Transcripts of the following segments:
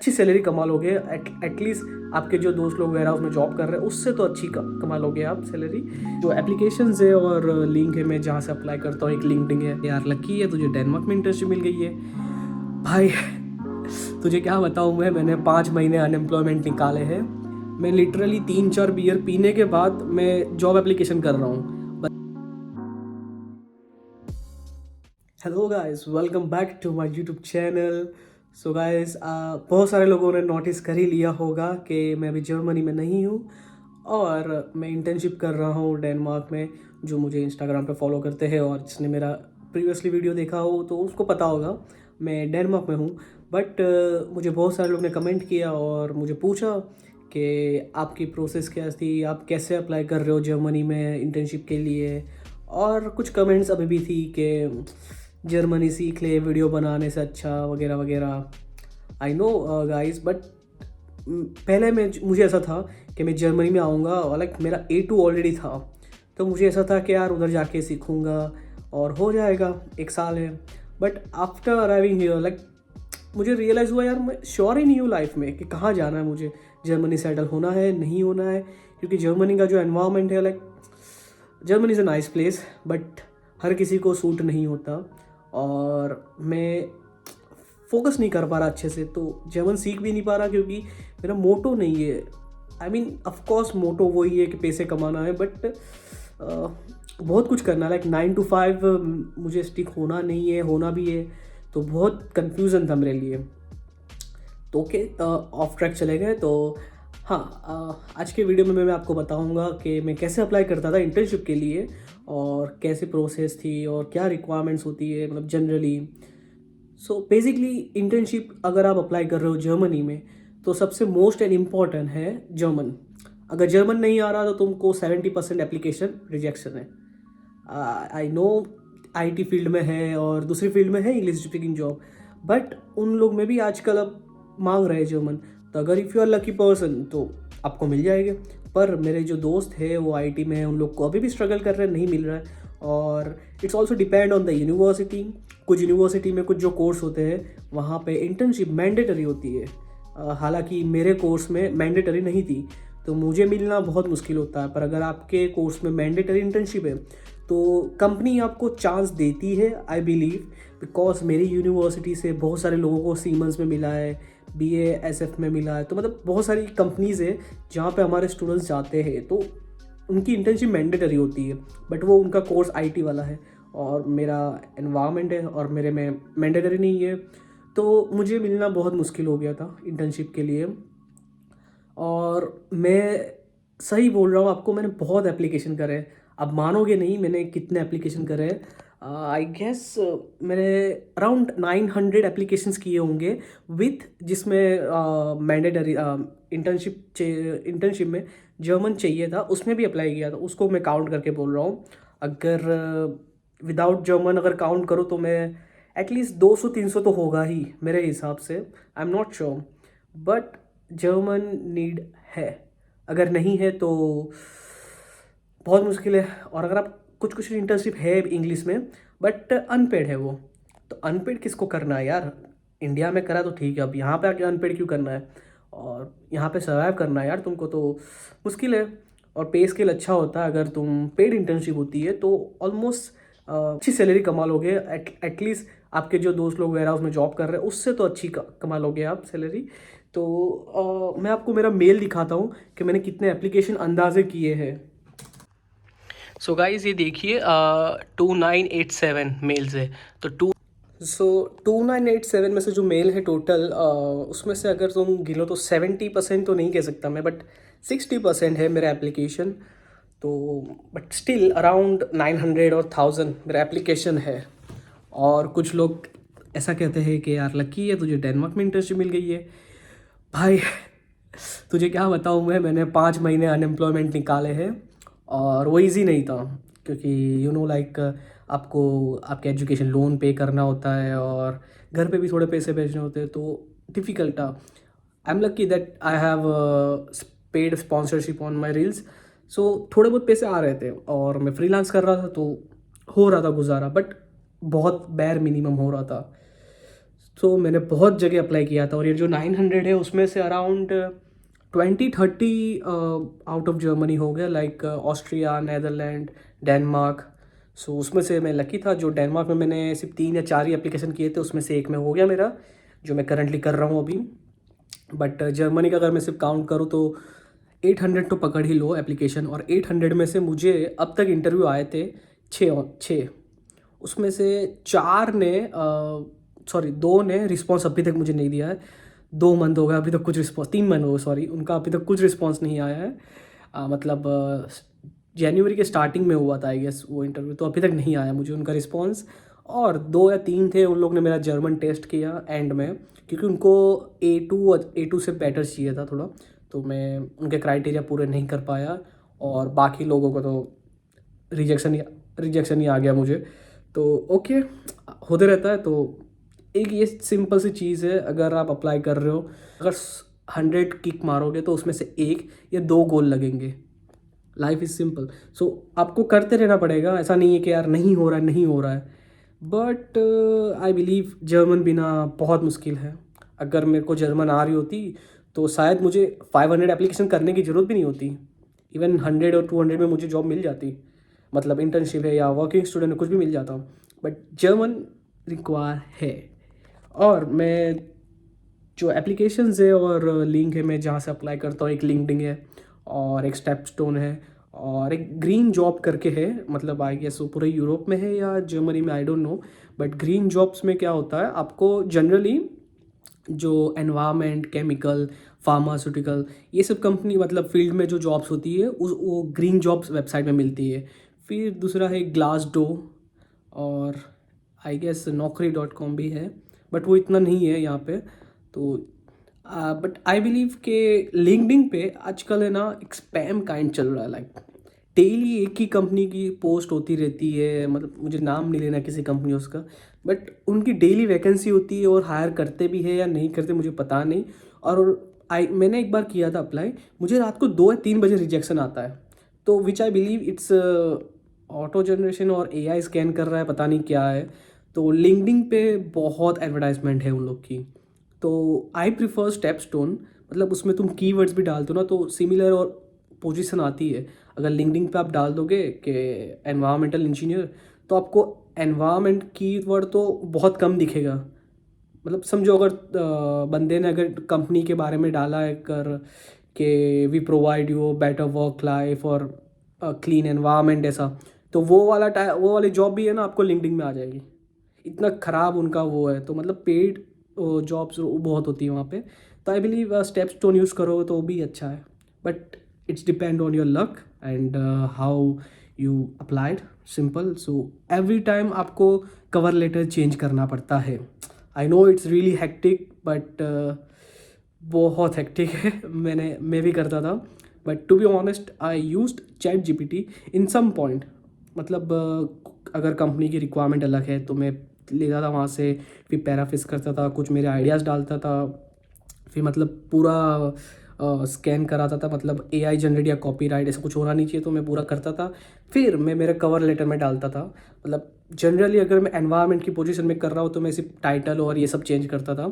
अच्छी सैलरी कमा लोगे। एटलीस्ट आपके जो दोस्त लोग वगैरह उसमें जॉब कर रहे हैं उससे तो अच्छी कमा लोगे आप सैलरी। जो एप्लीकेशंस है और लिंक है मैं जहाँ से अप्लाई करता हूँ, एक लिंक्डइन है। यार लकी है तुझे डेनमार्क में इंटर्नशिप मिल गई है भाई। तुझे क्या बताऊँ मैंने 5 महीने अनएम्प्लॉयमेंट निकाले हैं। मैं लिटरली 3-4 बियर पीने के बाद मैं जॉब एप्लीकेशन कर रहा हूँ। Hello guys, welcome back to my YouTube channel. So guys, बहुत सारे लोगों ने नोटिस कर ही लिया होगा कि मैं अभी जर्मनी में नहीं हूँ और मैं इंटर्नशिप कर रहा हूँ डेनमार्क में। जो मुझे इंस्टाग्राम पे फॉलो करते हैं और जिसने मेरा प्रीवियसली वीडियो देखा हो तो उसको पता होगा मैं डेनमार्क में हूँ। बट मुझे बहुत सारे लोग ने कमेंट किया और मुझे पूछा कि आपकी प्रोसेस क्या थी, आप कैसे अप्लाई कर रहे हो जर्मनी में इंटर्नशिप के लिए। और कुछ कमेंट्स अभी भी थी कि जर्मनी सीख ले वीडियो बनाने से अच्छा वगैरह वगैरह। आई नो गाइस, बट पहले मुझे ऐसा था कि मैं जर्मनी में आऊँगा और लाइक मेरा A2 ऑलरेडी था, तो मुझे ऐसा था कि यार उधर जाके सीखूँगा और हो जाएगा, 1 साल है। But after arriving here like मुझे रियलाइज़ हुआ यार मैं श्योर ही नहीं हूँ लाइफ में कि कहाँ जाना है मुझे। जर्मनी सेटल होना है नहीं होना है, क्योंकि जर्मनी का जो एनवायरनमेंट है like Germany is a nice place but हर किसी को सूट नहीं होता और मैं फोकस नहीं कर पा रहा अच्छे से, तो जर्मन सीख भी नहीं पा रहा क्योंकि मेरा मोटो नहीं है। आई मीन ऑफकोर्स मोटो वही है कि पैसे कमाना है, बट बहुत कुछ करना है। लाइक 9 to 5 मुझे स्टिक होना नहीं है, होना भी है, तो बहुत कंफ्यूजन था मेरे लिए। तो ओके, ऑफ ट्रैक चले गए। तो हाँ, आज के वीडियो में मैं आपको बताऊंगा कि मैं कैसे अप्लाई करता था इंटर्नशिप के लिए और कैसे प्रोसेस थी और क्या रिक्वायरमेंट्स होती है मतलब जनरली। सो बेसिकली इंटर्नशिप अगर आप अप्लाई कर रहे हो जर्मनी में तो सबसे मोस्ट एंड इम्पॉर्टेंट है जर्मन। अगर जर्मन नहीं आ रहा तो तुमको 70% एप्लीकेशन रिजेक्शन है। आई नो आईटी फील्ड में है और दूसरी फील्ड में है इंग्लिश स्पीकिंग जॉब, बट उन लोग में भी आजकल अब मांग रहे हैं जर्मन। तो अगर if you are lucky person तो आपको मिल जाएगा। पर मेरे जो दोस्त है वो आईटी में है, उन लोग को अभी भी स्ट्रगल कर रहे हैं, नहीं मिल रहा है। और it's also depend on the university. कुछ यूनिवर्सिटी में कुछ जो कोर्स होते हैं वहाँ पे इंटर्नशिप मैंडेटरी होती है। हालांकि मेरे कोर्स में मैंडेटरी नहीं थी तो मुझे मिलना बहुत मुश्किल होता है। पर अगर आपके कोर्स में मैंडेटरी इंटर्नशिप है तो कंपनी आपको चांस देती है, आई बिलीव, बिकॉज मेरी यूनिवर्सिटी से बहुत सारे लोगों को सीमेंस में मिला है, BASF में मिला है। तो मतलब बहुत सारी कंपनीज़ है जहाँ पे हमारे स्टूडेंट्स जाते हैं, तो उनकी इंटर्नशिप मैंडेटरी होती है। बट वो उनका कोर्स आईटी वाला है और मेरा एनवायरनमेंट है और मेरे में मैंडेटरी नहीं है, तो मुझे मिलना बहुत मुश्किल हो गया था इंटर्नशिप के लिए। और मैं सही बोल रहा हूँ आपको, मैंने बहुत एप्लीकेशन करे। अब मानोगे नहीं मैंने कितने एप्लीकेशन करे। आई गेस मैंने अराउंड 900 एप्लीकेशंस किए होंगे विथ जिसमें मैंडेटरी इंटर्नशिप में जर्मन चाहिए था, उसमें भी अप्लाई किया था। उसको मैं काउंट करके बोल रहा हूँ। अगर विदाउट जर्मन अगर काउंट करो तो मैं एटलीस्ट 200-300 तो होगा ही मेरे हिसाब से। I am not sure, but German need है। अगर नहीं है तो बहुत मुश्किल है। और अगर आप कुछ कुछ इंटर्नशिप है इंग्लिश में बट अनपेड है वो, तो अनपेड किसको करना है यार। इंडिया में करा तो ठीक है, अब यहाँ पे आके अनपेड क्यों करना है। और यहाँ पे सर्वाइव करना है यार तुमको, तो मुश्किल है। और पे स्केल अच्छा होता है अगर तुम पेड इंटर्नशिप होती है तो ऑलमोस्ट अच्छी सैलरी कमा लोगे। एटलीस्ट आपके जो दोस्त लोग वगैरह उसमें जॉब कर रहे हैं उससे तो अच्छी कमा लोगे आप सैलरी। तो मैं आपको मेरा मेल दिखाता हूँ कि मैंने कितने एप्लीकेशन अंदाजे किए हैं। सो गाइस ये देखिए 2987 मेल्स है। तो 2987 में से जो मेल है टोटल, उसमें से अगर तुम गिनो तो 70% तो नहीं कह सकता मैं, बट 60% है मेरा एप्लीकेशन। तो बट स्टिल अराउंड 900 और 1000 मेरा एप्लीकेशन है। और कुछ लोग ऐसा कहते हैं कि यार लकी है तुझे डेनमार्क में इंटर्नशिप मिल गई है भाई। तुझे क्या बताऊँ मैंने 5 महीने अनएम्प्लॉयमेंट निकाले हैं और वो इजी नहीं था, क्योंकि लाइक आपको आपके एजुकेशन लोन पे करना होता है और घर पे भी थोड़े पैसे भेजने होते हैं, तो डिफ़िकल्ट था। I am lucky that I have paid sponsorship on my reels. So थोड़े बहुत पैसे आ रहे थे और मैं फ्रीलांस कर रहा था तो हो रहा था गुजारा, बट बहुत बैर मिनिमम हो रहा था। सो मैंने बहुत जगह अप्लाई किया था, और ये जो 900 है उसमें से अराउंड 20-30 आउट ऑफ जर्मनी हो गया, लाइक ऑस्ट्रिया, नेदरलैंड, डेनमार्क। सो उसमें से मैं लकी था, जो डेनमार्क में मैंने सिर्फ 3 या 4 ही एप्लीकेशन किए थे, उसमें से एक में हो गया मेरा, जो मैं करंटली कर रहा हूँ अभी। बट जर्मनी का अगर मैं सिर्फ काउंट करूँ तो 800 तो पकड़ ही लो एप्लीकेशन, और 800 में से मुझे अब तक इंटरव्यू आए थे 6। उसमें से 4 ने, सॉरी 2 ने रिस्पॉन्स अभी तक मुझे नहीं दिया है। 2 मंथ हो गया अभी तक कुछ रिस्पॉन्स, 3 महीने हो गए सॉरी, उनका अभी तक कुछ रिस्पॉन्स नहीं आया है। मतलब जनवरी के स्टार्टिंग में हुआ था आई गेस वो इंटरव्यू, तो अभी तक नहीं आया मुझे उनका रिस्पॉन्स। और 2 या 3 थे, उन लोग ने मेरा जर्मन टेस्ट किया एंड में, क्योंकि उनको A2 से बेटर चाहिए था थोड़ा, तो मैं उनके क्राइटेरिया पूरे नहीं कर पाया, और बाकी लोगों को तो रिजेक्शन ही आ गया मुझे। तो ओके, होते रहता है। तो एक ये सिंपल सी चीज़ है, अगर आप अप्लाई कर रहे हो, अगर 100 किक मारोगे तो उसमें से 1 या 2 गोल लगेंगे। Life is simple. सो आपको करते रहना पड़ेगा, ऐसा नहीं है कि यार नहीं हो रहा है, नहीं हो रहा है। बट आई बिलीव जर्मन बिना बहुत मुश्किल है। अगर मेरे को जर्मन आ रही होती तो शायद मुझे 500 एप्लीकेशन करने की ज़रूरत भी नहीं होती। इवन 100 और 200 में मुझे जॉब मिल जाती, मतलब इंटर्नशिप है या वर्किंग स्टूडेंट है, कुछ भी मिल जाता। बट जर्मन रिक्वायर है। और मैं जो एप्लीकेशंस है और लिंक है मैं जहाँ से अप्लाई करता हूँ, एक लिंक्डइन है और एक स्टेपस्टोन है और एक ग्रीन जॉब करके है, मतलब आई गेस वो पूरे यूरोप में है या जर्मनी में, I don't know. But green jobs में क्या होता है, आपको जनरली जो एनवायरनमेंट, केमिकल, फार्मास्यूटिकल, ये सब कंपनी मतलब फील्ड में जो जॉब्स होती है उस वो ग्रीन जॉब्स वेबसाइट में मिलती है। फिर दूसरा है ग्लासडो, और आई गेस naukri.com भी है, बट वो इतना नहीं है यहाँ पे। तो बट आई बिलीव के लिंक्डइन पे आजकल है ना एक स्पैम काइंड चल रहा है, लाइक डेली एक ही कंपनी की पोस्ट होती रहती है, मतलब मुझे नाम नहीं लेना किसी कंपनी उसका, बट उनकी डेली वैकेंसी होती है और हायर करते भी है या नहीं करते मुझे पता नहीं। और मैंने एक बार किया था अप्लाई, मुझे रात को 2 या 3 बजे रिजेक्शन आता है, तो which I believe it's auto generation और AI स्कैन कर रहा है, पता नहीं क्या है। तो लिंक्डइन पे बहुत एडवर्टाइजमेंट है उन लोग की। तो आई प्रिफर स्टेपस्टोन, मतलब उसमें तुम कीवर्ड्स भी डालते हो ना तो सिमिलर और पोजीशन आती है। अगर लिंक्डइन पे आप डाल दोगे कि एनवायरमेंटल इंजीनियर, तो आपको एनवायरमेंट कीवर्ड तो बहुत कम दिखेगा। मतलब समझो अगर बंदे ने अगर कंपनी के बारे में डाला है कर कि we provide you better work life और क्लीन एनवायरनमेंट ऐसा, तो वो वाली जॉब भी है ना आपको लिंक्डइन में आ जाएगी। इतना ख़राब उनका वो है, तो मतलब पेड जॉब्स बहुत होती है वहाँ पे। तो आई बिलीव स्टेपस्टोन यूज़ करो तो भी अच्छा है, but it's depend on your luck and how you applied, simple. So every time आपको कवर लेटर चेंज करना पड़ता है। I know it's really hectic, but बहुत हेक्टिक है। मैं भी करता था, but to be honest I used ChatGPT in some point. मतलब अगर कंपनी की रिक्वायरमेंट अलग है तो मैं लेता था वहाँ से, फिर पैराफ्रेज करता था, कुछ मेरे आइडियाज़ डालता था, फिर मतलब पूरा स्कैन कराता था, मतलब AI जनरेट या कॉपीराइट ऐसा कुछ होना नहीं चाहिए, तो मैं पूरा करता था। फिर मैं मेरे कवर लेटर में डालता था। मतलब जनरली अगर मैं एनवायरनमेंट की पोजीशन में कर रहा हूँ तो मैं सिर्फ टाइटल और ये सब चेंज करता था।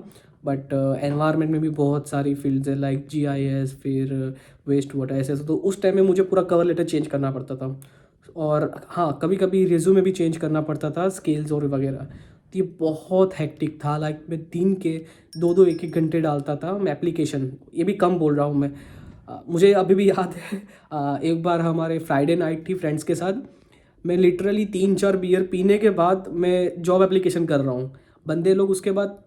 बट एनवायरनमेंट में भी बहुत सारी फील्ड्स है, लाइक GIS, फिर वेस्ट वाटर ऐसे ऐसे, तो उस टाइम में मुझे पूरा कवर लेटर चेंज करना पड़ता था। और हाँ, कभी कभी रिज्यूमे भी चेंज करना पड़ता था, स्केल्स और वगैरह। तो ये बहुत हेक्टिक था, लाइक मैं दिन के 2-2 1-1 घंटे डालता था मैं एप्लीकेशन, ये भी कम बोल रहा हूँ मैं। मुझे अभी भी याद है, एक बार हमारे फ्राइडे नाइट थी फ्रेंड्स के साथ, मैं लिटरली 3-4 बियर पीने के बाद मैं जॉब एप्लीकेशन कर रहा हूँ। बंदे लोग उसके बाद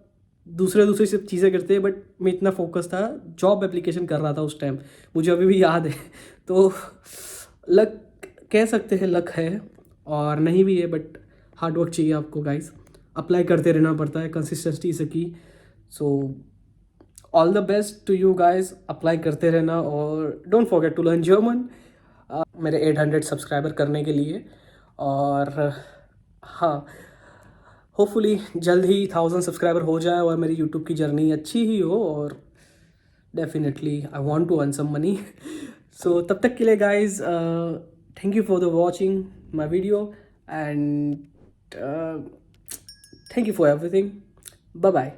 दूसरे दूसरी सब चीज़ें करते हैं, बट मैं इतना फोकस था, जॉब एप्लीकेशन कर रहा था उस टाइम, मुझे अभी भी याद है। तो लक कह सकते हैं, लक है और नहीं भी है, बट हार्ड वर्क चाहिए आपको गाइस। अप्लाई करते रहना पड़ता है, consistency is key. So all the best to you guys, apply करते रहना और don't forget to learn German मेरे 800 सब्सक्राइबर करने के लिए। और हाँ, होपफुली जल्द ही 1000 सब्सक्राइबर हो जाए और मेरी यूट्यूब की जर्नी अच्छी ही हो, और definitely I want to earn some money. So तब तक के लिए guys, thank you for the watching my video and thank you for everything. Bye bye.